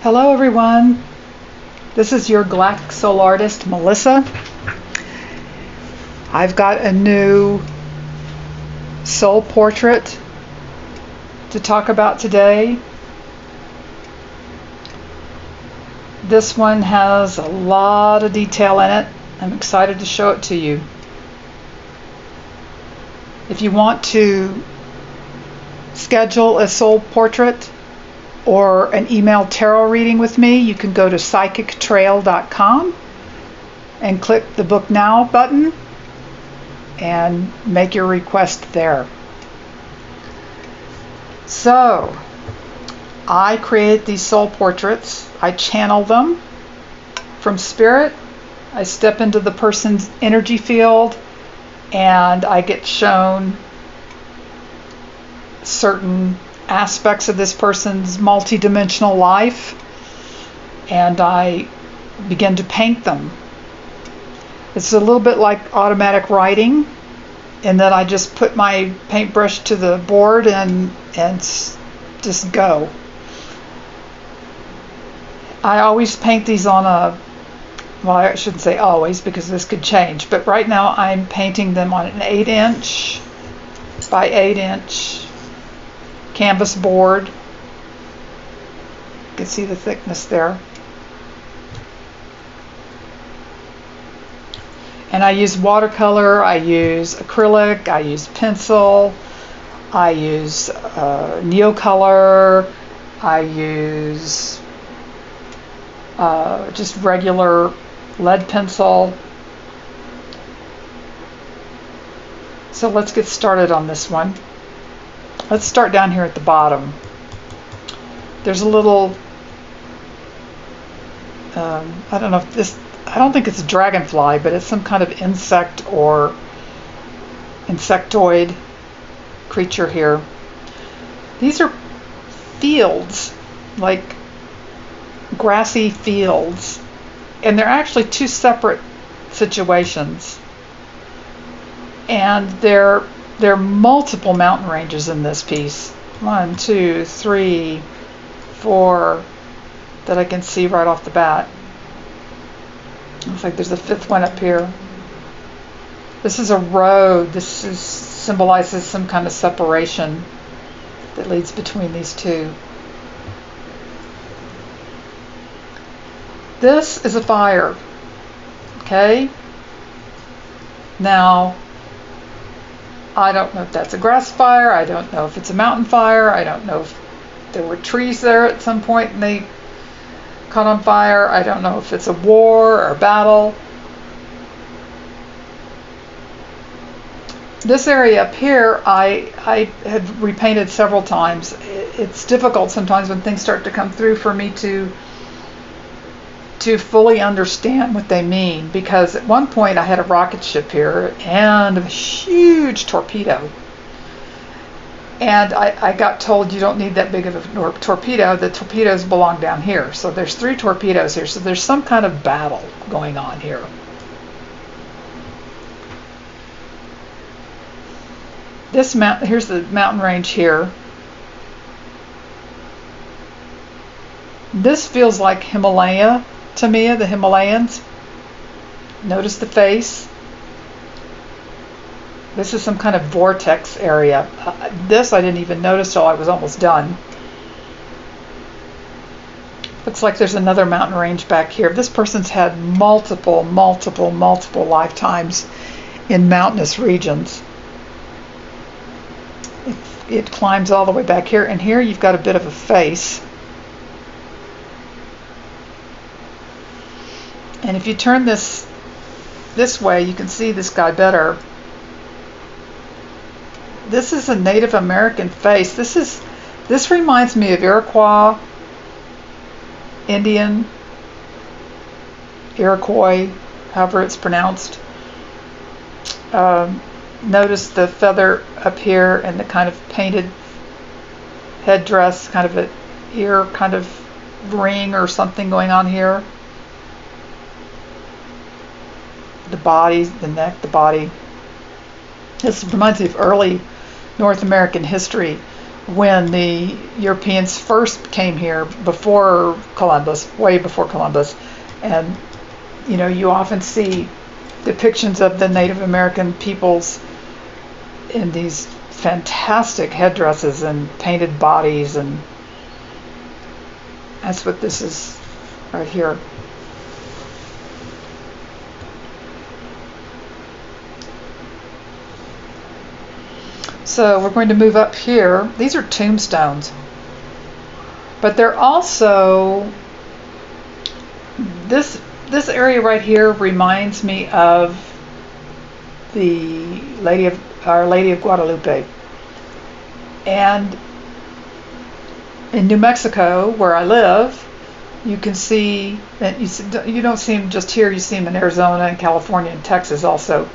Hello everyone, this is your Galactic Soul Artist, Melissa. I've got a new soul portrait to talk about today. This one has a lot of detail in it. I'm excited to show it to you. If you want to schedule a soul portrait or an email tarot reading with me, you can go to psychictrail.com and click the Book Now button and make your request there. So, I create these soul portraits. I channel them from spirit. I step into the person's energy field and I get shown certain aspects of this person's multi-dimensional life, and I begin to paint them. It's a little bit like automatic writing, and then I just put my paintbrush to the board and just go. I always paint these on well, I shouldn't say always because this could change, but right now I'm painting them on an 8-inch by 8-inch canvas board. You can see the thickness there. And I use watercolor, I use acrylic, I use pencil, I use neocolor, I use just regular lead pencil. So let's get started on this one. Let's start down here at the bottom. There's a little, I don't know if this, I don't think it's a dragonfly, but it's some kind of insect or insectoid creature here. These are fields, like grassy fields, and they're actually two separate situations. And there are multiple mountain ranges in this piece. 1, 2, 3, 4 that I can see right off the bat. Looks like there's a 5th one up here. This is a road. This symbolizes some kind of separation that leads between these two. This is a fire. Okay? Now, I don't know if that's a grass fire. I don't know if it's a mountain fire. I don't know if there were trees there at some point and they caught on fire. I don't know if it's a war or a battle. This area up here, I have repainted several times. It's difficult sometimes when things start to come through for me to fully understand what they mean, because at one point I had a rocket ship here and a huge torpedo, and I got told you don't need that big of a torpedo. The torpedoes belong down here. So there's 3 torpedoes here, so there's some kind of battle going on here. This mountain, here's the mountain range here. This feels like Himalaya to me, the Himalayas. Notice the face. This is some kind of vortex area. This I didn't even notice till I was almost done. Looks like there's another mountain range back here. This person's had multiple lifetimes in mountainous regions. It climbs all the way back here, and here you've got a bit of a face. And if you turn this way, you can see this guy better. This is a Native American face. This reminds me of Iroquois, Indian, Iroquois, however it's pronounced. Notice the feather up here and the kind of painted headdress, kind of an ear kind of ring or something going on here. The body, the neck, the body. This reminds me of early North American history when the Europeans first came here before Columbus, way before Columbus. And you often see depictions of the Native American peoples in these fantastic headdresses and painted bodies, and that's what this is right here. So we're going to move up here. These are tombstones, but they're also, this area right here reminds me of the Our Lady of Guadalupe. And in New Mexico, where I live, you can see that you don't see them just here, you see them in Arizona and California and Texas also.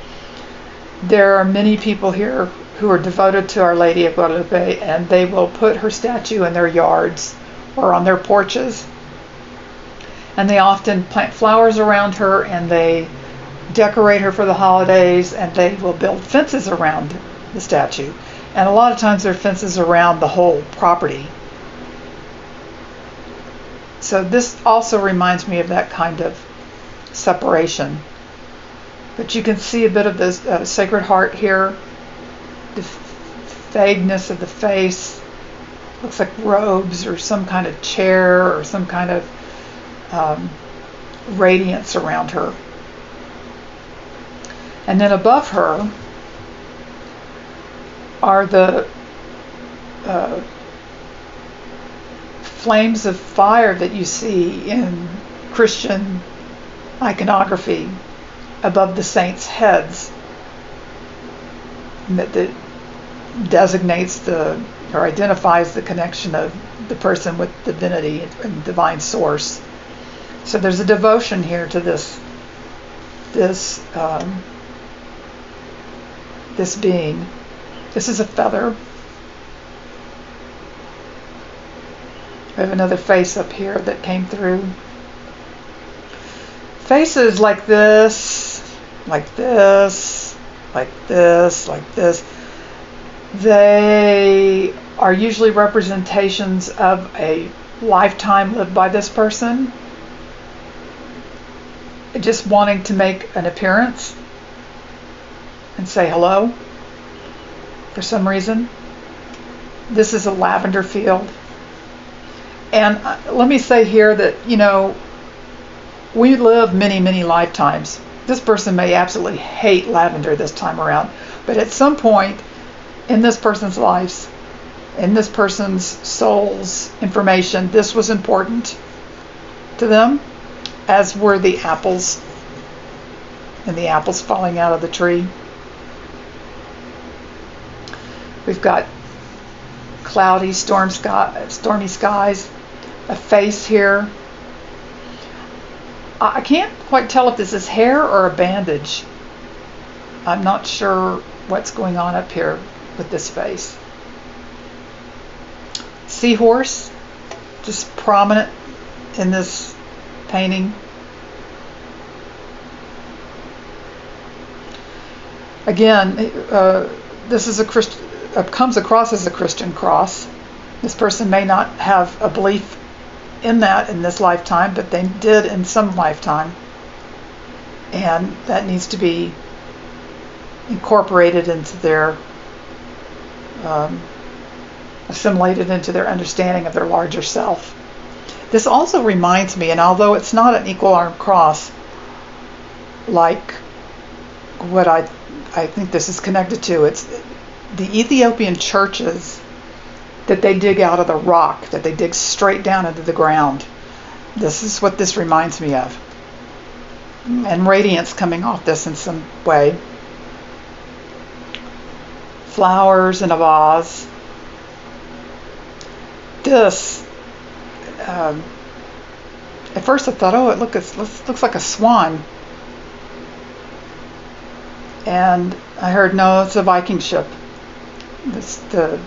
There are many people here who are devoted to Our Lady of Guadalupe, and they will put her statue in their yards or on their porches. And they often plant flowers around her, and they decorate her for the holidays, and they will build fences around the statue. And a lot of times they're fences around the whole property. So this also reminds me of that kind of separation. But you can see a bit of this Sacred Heart here. The vagueness of the face. Looks like robes or some kind of chair or some kind of radiance around her. And then above her are the flames of fire that you see in Christian iconography above the saints' heads, that designates or identifies the connection of the person with divinity and divine source. So there's a devotion here to this being. This is a feather. We have another face up here that came through. Faces like this, like this, like this, like this. They are usually representations of a lifetime lived by this person, just wanting to make an appearance and say hello for some reason. This is a lavender field. And let me say here that, we live many, many lifetimes. This person may absolutely hate lavender this time around, but at some point in this person's life, in this person's soul's information, this was important to them, as were the apples and the apples falling out of the tree. We've got cloudy, stormy skies, a face here. I can't quite tell if this is hair or a bandage. I'm not sure what's going on up here with this face. Seahorse, just prominent in this painting. Again, this is comes across as a Christian cross. This person may not have a belief in that in this lifetime, but they did in some lifetime, and that needs to be incorporated into their assimilated into their understanding of their larger self. This also reminds me, and although it's not an equal arm cross like what I think this is connected to, it's the Ethiopian churches that they dig out of the rock, that they dig straight down into the ground. This is what this reminds me of. And radiance coming off this in some way. Flowers in a vase. This, at first I thought, oh, it looks like a swan. And I heard, no, it's a Viking ship. The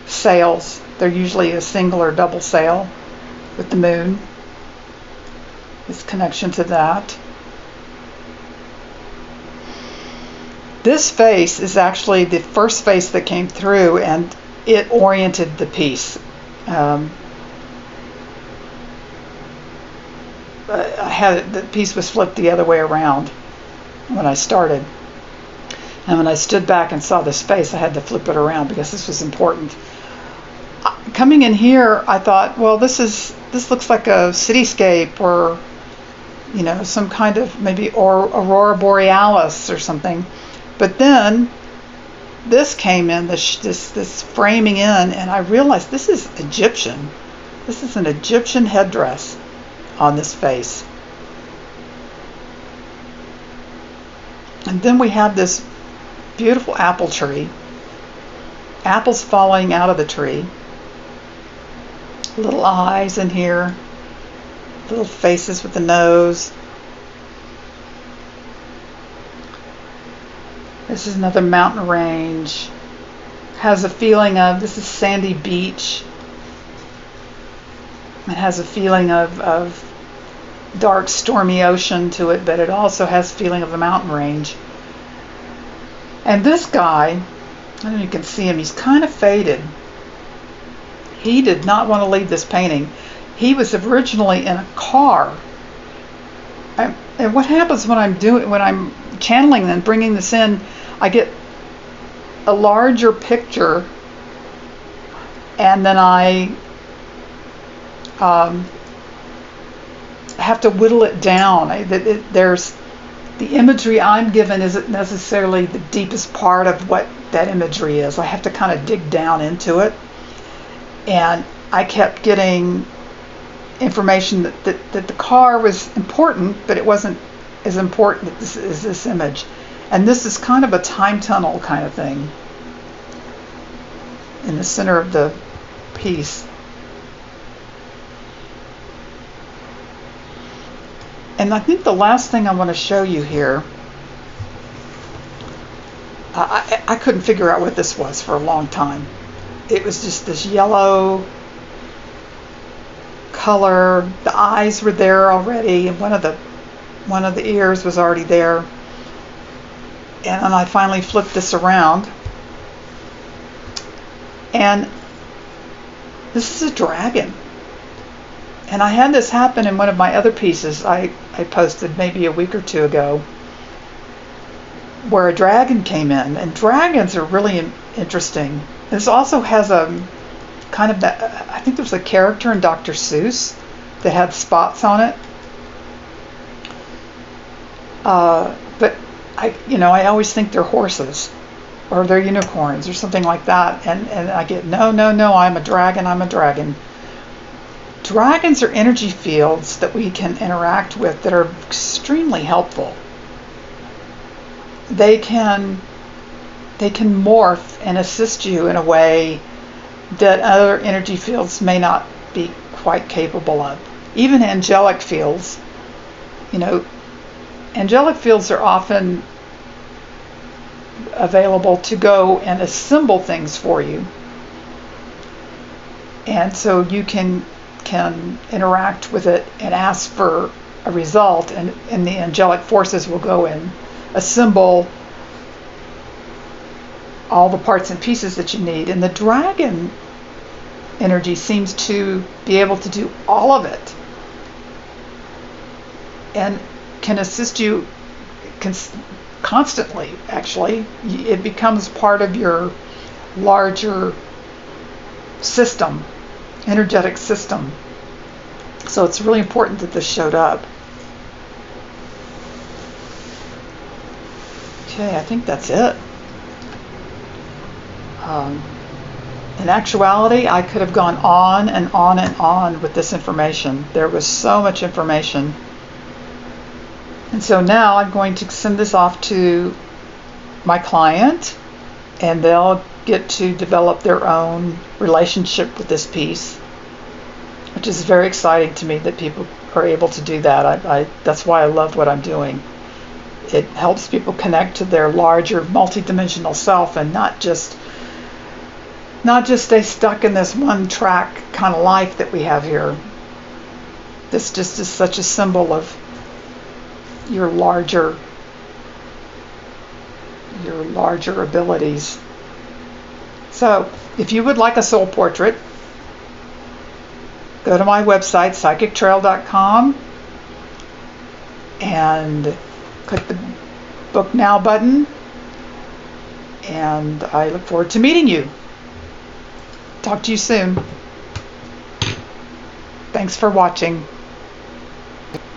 sails, they're usually a single or double sail with the moon. This connection to that. This face is actually the first face that came through, and it oriented the piece. Um, the piece was flipped the other way around when I started. And when I stood back and saw this face, I had to flip it around because this was important. Coming in here, I thought, well, this looks like a cityscape, or some kind of maybe aurora borealis or something. But then this came in, this framing in, and I realized this is Egyptian. This is an Egyptian headdress on this face. And then we have this beautiful apple tree. Apples falling out of the tree. Little eyes in here. Little faces with the nose. This is another mountain range. Has a feeling of, this is sandy beach. It has a feeling of dark, stormy ocean to it, but it also has a feeling of a mountain range. And this guy, I don't know if you can see him, he's kind of faded. He did not want to leave this painting. He was originally in a car. And what happens when I'm channeling and bringing this in, I get a larger picture, and then I have to whittle it down. There's the imagery I'm given isn't necessarily the deepest part of what that imagery is. I have to kind of dig down into it, and I kept getting information that the car was important, but it wasn't as important as this image. And this is kind of a time tunnel kind of thing in the center of the piece. And I think the last thing I want to show you here, I couldn't figure out what this was for a long time. It was just this yellow color. The eyes were there already, and one of the ears was already there. And then I finally flipped this around, and this is a dragon. And I had this happen in one of my other pieces I posted maybe a week or two ago, where a dragon came in. And dragons are really interesting. This also has a kind of that, I think there was a character in Dr. Seuss that had spots on it. But I always think they're horses or they're unicorns or something like that. And I get, no, I'm a dragon. Dragons are energy fields that we can interact with that are extremely helpful. They can morph and assist you in a way that other energy fields may not be quite capable of. Even angelic fields, angelic fields are often available to go and assemble things for you. And so you can interact with it and ask for a result, and the angelic forces will go and assemble all the parts and pieces that you need. And the dragon energy seems to be able to do all of it and can assist you constantly. Actually, it becomes part of your larger system, energetic system. So it's really important that this showed up. Okay, I think that's it. In actuality, I could have gone on and on and on with this information. There was so much information. And so now I'm going to send this off to my client, and they'll get to develop their own relationship with this piece, which is very exciting to me that people are able to do that. That's why I love what I'm doing. It helps people connect to their larger multidimensional self and not just stay stuck in this one track kind of life that we have here. This just is such a symbol of your larger abilities. So if you would like a soul portrait, go to my website, psychictrail.com, and click the Book Now button, and I look forward to meeting you. Talk to you soon. Thanks for watching.